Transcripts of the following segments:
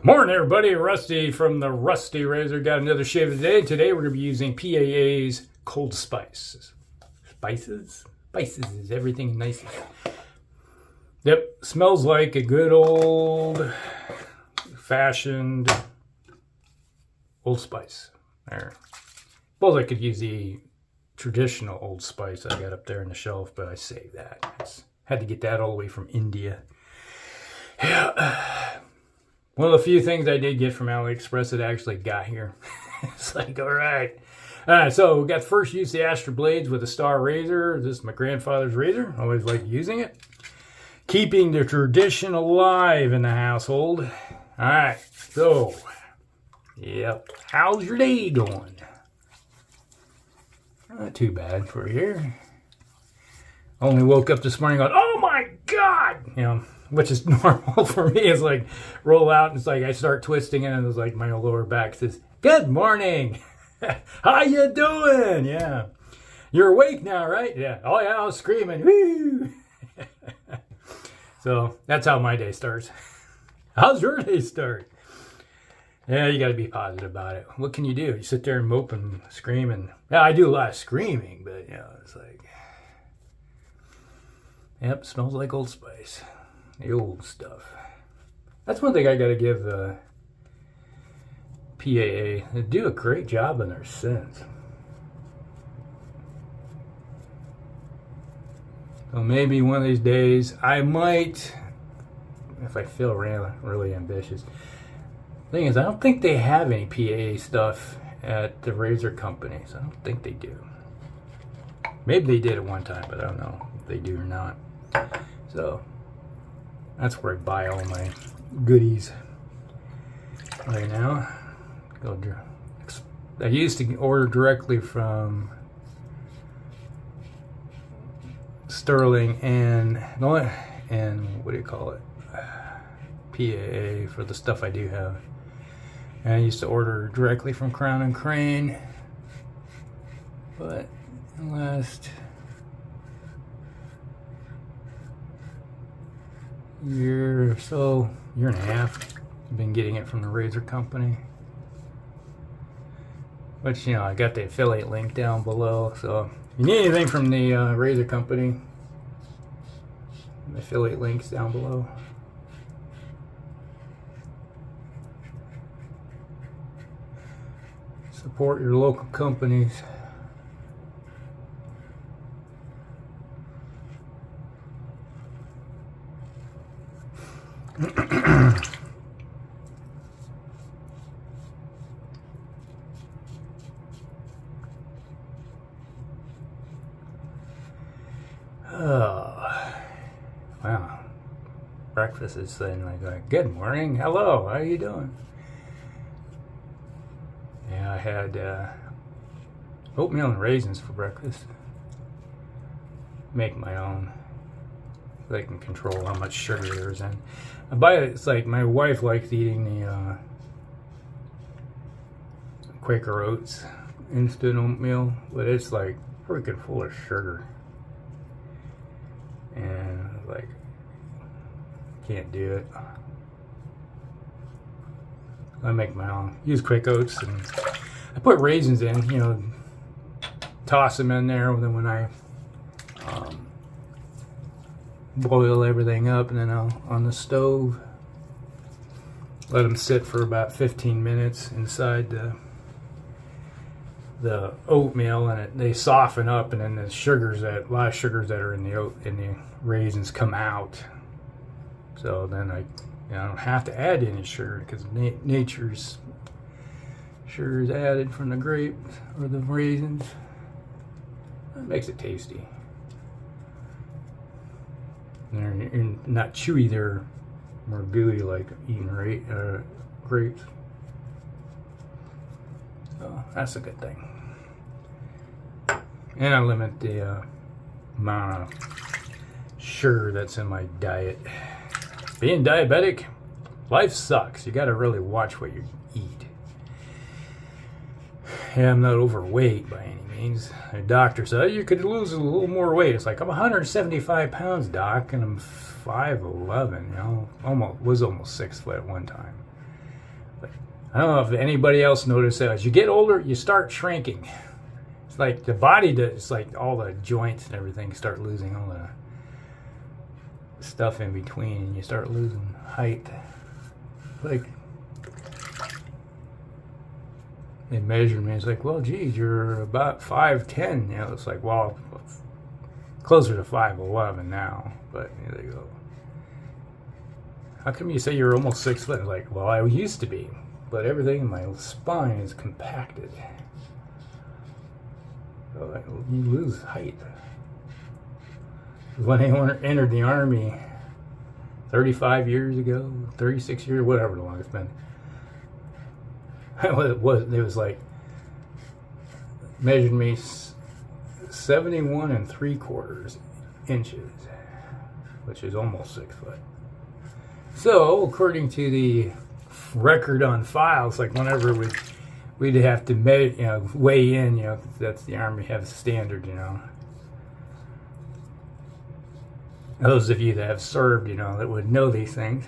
Morning everybody, Rusty from the Rusty Razor. Got another shave of the day. Today we're going to be using PAA's Cold Spice. Spices is everything nice. Yep, smells like a good old fashioned Old Spice. There. Suppose I could use the traditional Old Spice I got up there on the shelf, but I saved that. Had to get that all the way from India. Yeah. One of the few things I did get from AliExpress that actually got here. It's like, all right. So we got the first use the Astra blades with a star razor. This is my grandfather's razor. Always liked using it. Keeping the tradition alive in the household. All right. So, yep. How's your day going? Not too bad for here. Only woke up this morning going, oh my God! You know, which is normal for me. It's like roll out and it's like I start twisting it and it's like my lower back says, good morning. How you doing? Yeah. You're awake now, right? Yeah. Oh yeah, I was screaming. Woo! So that's how my day starts. How's your day start? Yeah, you got to be positive about it. What can you do? You sit there and mope and scream and yeah, I do a lot of screaming, but you know, it's like, yep, smells like Old Spice. The old stuff. That's one thing I got to give PAA. They do a great job on their scents. So maybe one of these days I might, if I feel really ambitious. Thing is, I don't think they have any PAA stuff at the razor companies. I don't think they do. Maybe they did at one time, but I don't know if they do or not. So that's where I buy all my goodies right now. I used to order directly from Sterling and what do you call it? PAA for the stuff I do have. And I used to order directly from Crown and Crane, but the last year or so, year and a half, I've been getting it from the razor company. Which, you know, I got the affiliate link down below, so if you need anything from the razor company, the affiliate link's down below. Support your local companies. Oh, wow. Breakfast is saying like, good morning, hello, how are you doing? Yeah, I had oatmeal and raisins for breakfast. Make my own. So I can control how much sugar there is in. I buy it, it's like my wife likes eating the Quaker Oats instant oatmeal, but it's like freaking full of sugar. And like, can't do it. I make my own. Use quick oats and I put raisins in, you know, toss them in there. And then when I boil everything up, and then I'll on the stove let them sit for about 15 minutes inside the oatmeal, and they soften up, and then the sugars a lot of sugars that are in the raisins come out. So then I don't have to add any sugar because nature's sugar is added from the grapes or the raisins. That makes it tasty. They're not chewy, they're more gooey like eating grapes. So that's a good thing. And I limit the amount of sugar that's in my diet. Being diabetic, life sucks. You gotta really watch what you eat. Yeah, I'm not overweight by any means. The doctor said you could lose a little more weight. It's like, I'm 175 pounds, doc, and I'm 5'11", you know, was almost 6 foot at one time. I don't know if anybody else noticed that. As you get older, you start shrinking. It's like the body does. It's like all the joints and everything start losing all the stuff in between, and you start losing height. Like they measured me. It's like, well, geez, you're about 5'10". You know, it's like, well, closer to 5'11" now. But here they go. How come you say you're almost 6 foot? It's like, well, I used to be, but everything in my spine is compacted. So you lose height. When I entered the Army 35 years ago, 36 years, whatever long it's been, it was like, measured me 71 3/4 inches, which is almost 6 foot. So, according to the record on file, it's like whenever we'd have to weigh in, you know, that's the Army has a standard, you know. Those of you that have served, you know, that would know these things,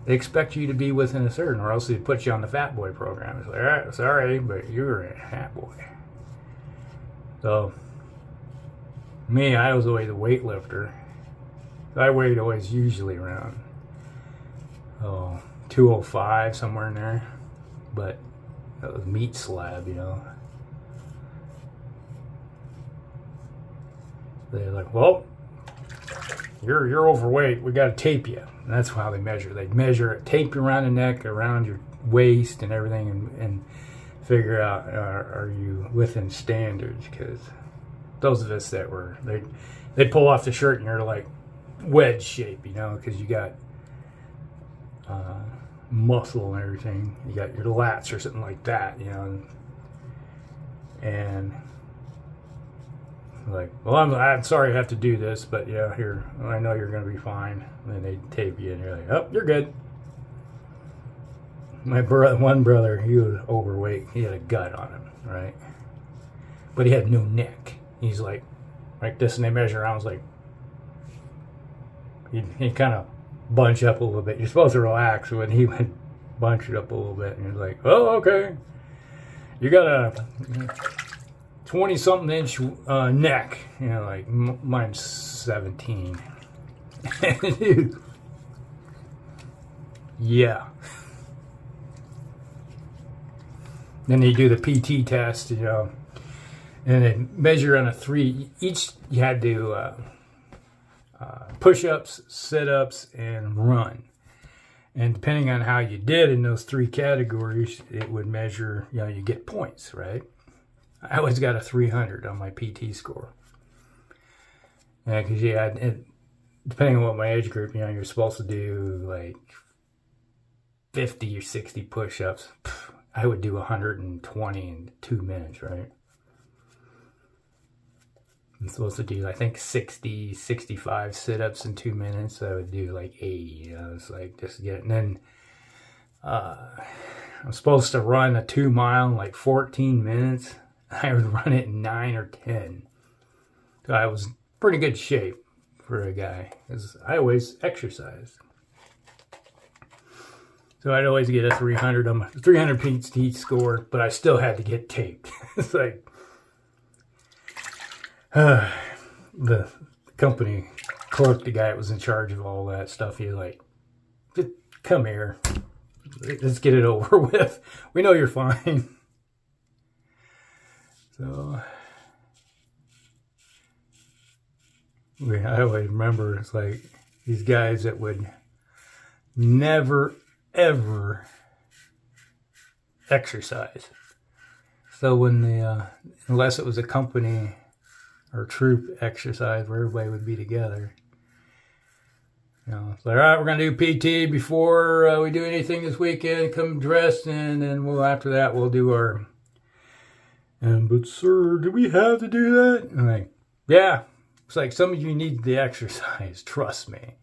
they expect you to be within a certain, or else they put you on the fat boy program. It's like, all right, sorry, but you're a fat boy. So, me, I was always a weightlifter. I weighed always usually around 205, somewhere in there. But that was meat slab, you know. They're like, well, you're overweight. We got to tape you. And that's how they measure. They measure it, tape you around the neck, around your waist, and everything, and figure out are you within standards? Because those of us that were, they pull off the shirt and you're like wedge shape, you know, because you got muscle and everything. You got your lats or something like that, you know, and like, well, I'm sorry I have to do this, but yeah, here, I know you're going to be fine. And then they tape you, and you're like, oh, you're good. My one brother, he was overweight. He had a gut on him, right? But he had no neck. He's like this, and they measure around. I was like, he kind of bunch up a little bit. You're supposed to relax, when he went bunch it up a little bit, and you're like, oh, okay. You got a 20-something inch neck, you know, like mine's 17. Yeah. Then they do the PT test, you know, and they measure on a 3. Each you had to push-ups, sit-ups, and run. And depending on how you did in those 3 categories, it would measure, you know, you get points, right? I always got a 300 on my PT score. Yeah, because depending on what my age group, you know, you're supposed to do like 50 or 60 push-ups. I would do 120 in 2 minutes, right? I'm supposed to do, I think, 60, 65 sit-ups in 2 minutes. I would do like 80, you know, it's like just get it. And then I'm supposed to run a 2 mile in like 14 minutes. I would run it in 9 or 10. So I was in pretty good shape for a guy, because I always exercised. So I'd always get a 300 on my 300 PT score, but I still had to get taped. It's like the company clerk, the guy that was in charge of all that stuff, he's like, just come here, let's get it over with. We know you're fine. So I always remember, it's like these guys that would never ever exercise. So when unless it was a company or troop exercise where everybody would be together, you know, it's like, all right, we're gonna do PT before we do anything this weekend. Come dressed, and then after that we'll do our. But sir, do we have to do that? And I'm like, yeah. It's like, some of you need the exercise. Trust me.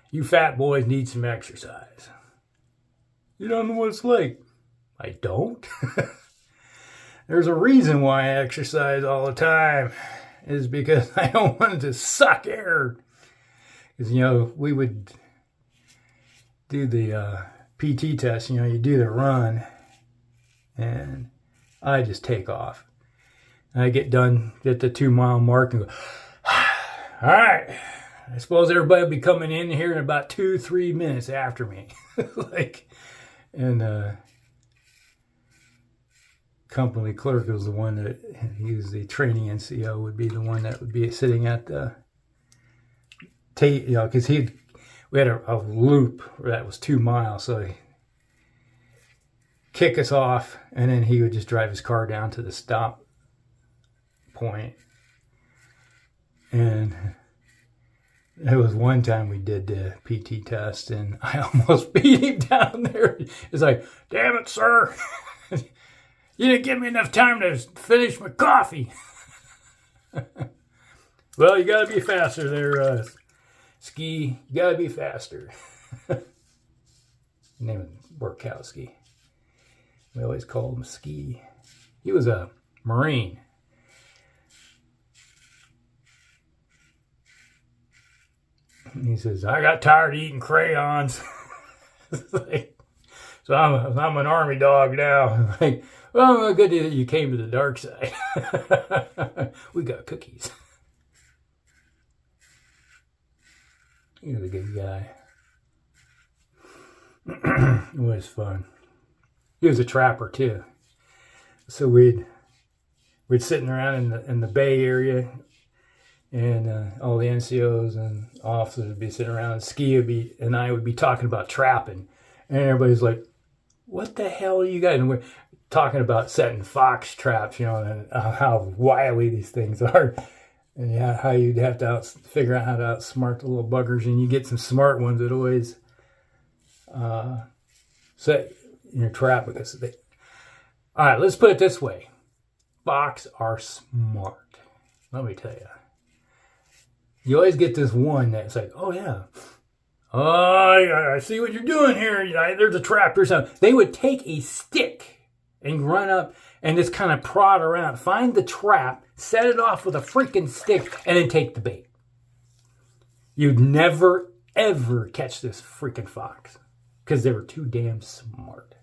You fat boys need some exercise. You don't know what it's like. I don't. There's a reason why I exercise all the time. Is because I don't want it to suck air. Because, you know, we would do the PT test, you know, you do the run, and I just take off. And I get done at the 2 mile mark and go, all right, I suppose everybody will be coming in here in about 2-3 minutes after me. Like, and company clerk was the one that, he was the training NCO, would be the one that would be sitting at the tape, you know, because we had a loop that was 2 miles, so he'd kick us off, and then he would just drive his car down to the stop point. And there was one time we did the PT test, and I almost beat him down there. He's like, damn it, sir. You didn't give me enough time to finish my coffee. Well, you got to be faster there, Ski. You got to be faster. Name of workout Ski. We always called him Ski. He was a Marine. And he says, I got tired of eating crayons. Like, so I'm an army dog now. Like, well, good that you came to the dark side. We got cookies. He was a good guy. It was fun. He was a trapper too. So we'd sitting around in the Bay Area, and all the NCOs and officers would be sitting around, and Ski and I would be talking about trapping, and everybody's like, "What the hell are you guys?" And we're talking about setting fox traps, you know, and how wily these things are. And yeah, how you'd have to figure out how to outsmart the little buggers, and you get some smart ones that always set in your trap because they. All right, let's put it this way: fox are smart. Let me tell you. You always get this one that's like, oh yeah, I see what you're doing here. There's a trap or something. They would take a stick and run up and just kind of prod around, find the trap, set it off with a freaking stick, and then take the bait. You'd never, ever catch this freaking fox because they were too damn smart.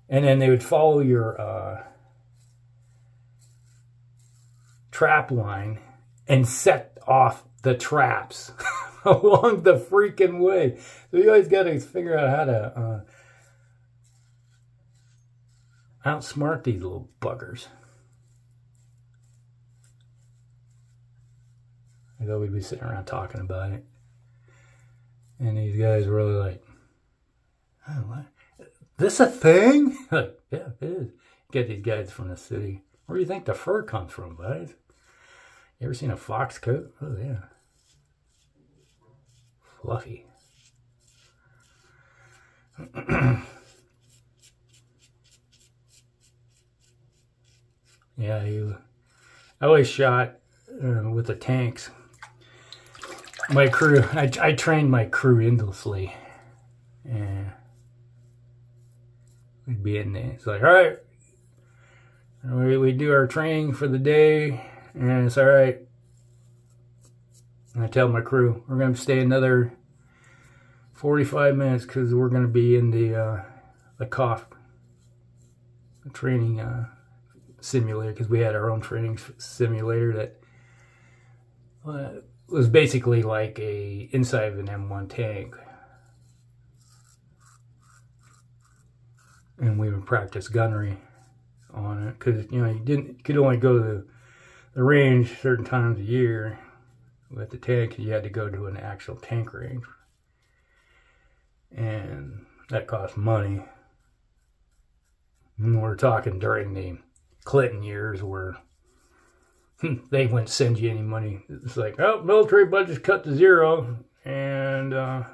And then they would follow your trap line and set off the traps along the freaking way. So you always got to figure out how to outsmart these little buggers. I thought we'd be sitting around talking about it. And these guys were really like, oh, what? This a thing? Like, yeah, it is. Get these guys from the city. Where do you think the fur comes from, guys? You ever seen a fox coat? Oh, yeah. Fluffy. Yeah, I always shot with the tanks. My crew, I trained my crew endlessly. And we'd be in there. It's like, all right, we do our training for the day, and it's all right. And I tell my crew, we're going to stay another 45 minutes because we're going to be in the cough training simulator, because we had our own training simulator that was basically like a inside of an M1 tank. And we would practice gunnery on it because, you know, you could only go to the range certain times a year with the tank. You had to go to an actual tank range, and that cost money. And we're talking during the Clinton years where they wouldn't send you any money. It's like, oh, military budget's cut to zero, and you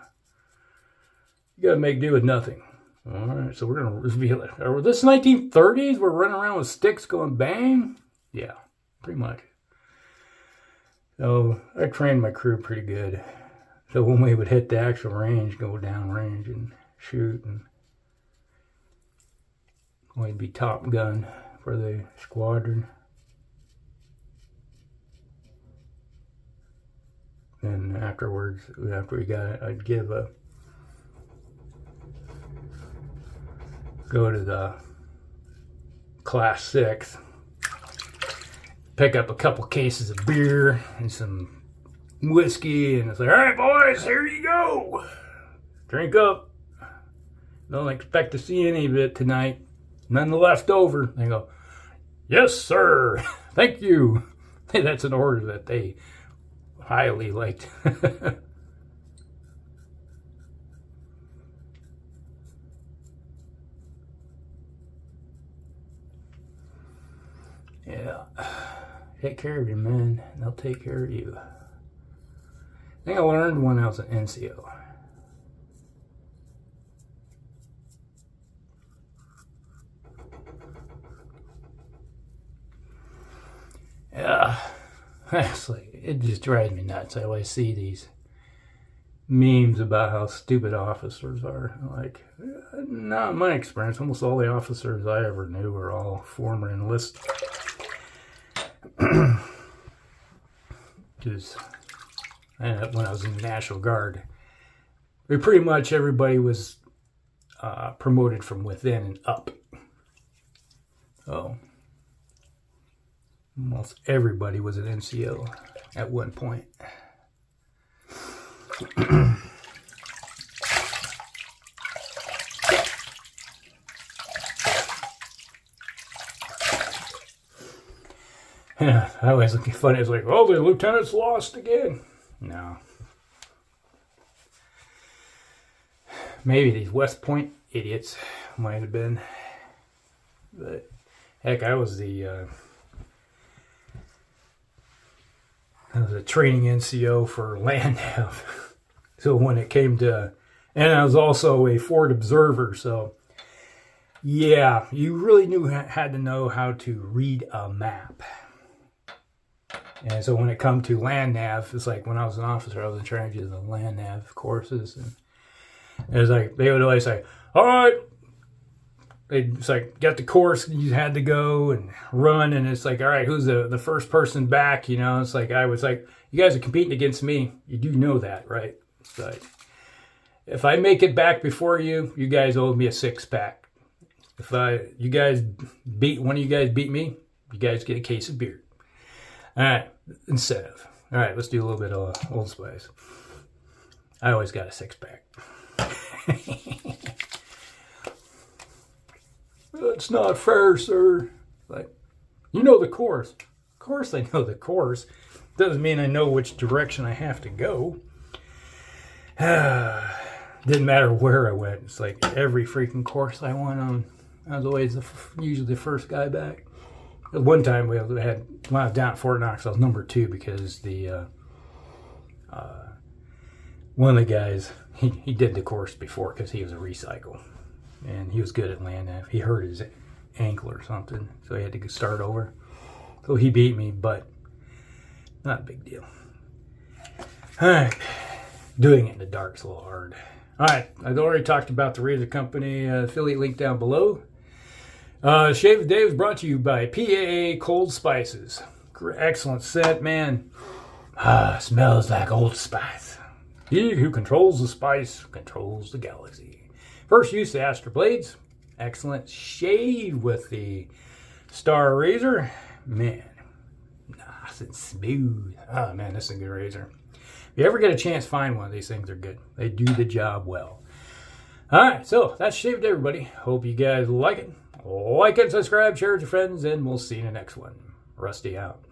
got to make do with nothing. All right, so we're going to reveal it. Are this 1930s? We're running around with sticks going bang? Yeah, pretty much. So I trained my crew pretty good. So when we would hit the actual range, go down range and shoot, and we'd be top gun for the squadron. And afterwards, after we got it, I'd give go to the Class 6, pick up a couple cases of beer and some whiskey, and it's like, all right, boys, here you go. Drink up. Don't expect to see any of it tonight. None left over. They go, yes, sir. Thank you. That's an order that they highly liked. Yeah. Take care of your men, and they'll take care of you. I think I learned when I was an NCO. Yeah. It's like, it just drives me nuts. I always see these memes about how stupid officers are. Like, not in my experience. Almost all the officers I ever knew were all former enlisted. Because when I was in the National Guard, pretty much everybody was promoted from within and up. So almost everybody was an NCO at one point. Yeah, I always look funny. It's like, oh, the lieutenant's lost again. No. Maybe these West Point idiots might have been. But heck, I was a training NCO for land nav. So when it came to, and I was also a Ford observer. So yeah, you really had to know how to read a map. And so when it come to land nav, it's like when I was an officer, I was in charge of the land nav courses, and it was like they would always say, "All right," it's like got the course, and you had to go and run, and it's like, "All right, who's the first person back?" You know, it's like I was like, "You guys are competing against me. You do know that, right?" It's like, if I make it back before you, you guys owe me a 6-pack. If you guys beat one of you guys beat me, you guys get a case of beer. All right, incentive. All right, let's do a little bit of Old Spice. I always got a 6-pack. That's not fair, sir. Like, you know the course. Of course I know the course. Doesn't mean I know which direction I have to go. Didn't matter where I went. It's like every freaking course I went on, I was always usually the first guy back. One time when I was down at Fort Knox, I was number 2 because the one of the guys, he did the course before because he was a recycle, and he was good at land nav. He hurt his ankle or something, so he had to start over. So he beat me, but not a big deal. All right, doing it in the dark's a little hard. All right, I've already talked about the Razor Company affiliate link down below. Shave of the Day was brought to you by PAA Cold Spices. Excellent scent, man. Smells like Old Spice. He who controls the spice controls the galaxy. First use the Astra blades. Excellent shave with the Star Razor. Man, nice and smooth. Oh man, this is a good razor. If you ever get a chance, find one of these things. They're good. They do the job well. All right, so that's Shave of the Day, everybody. Hope you guys like it. Like and subscribe, share with your friends, and we'll see you in the next one. Rusty out.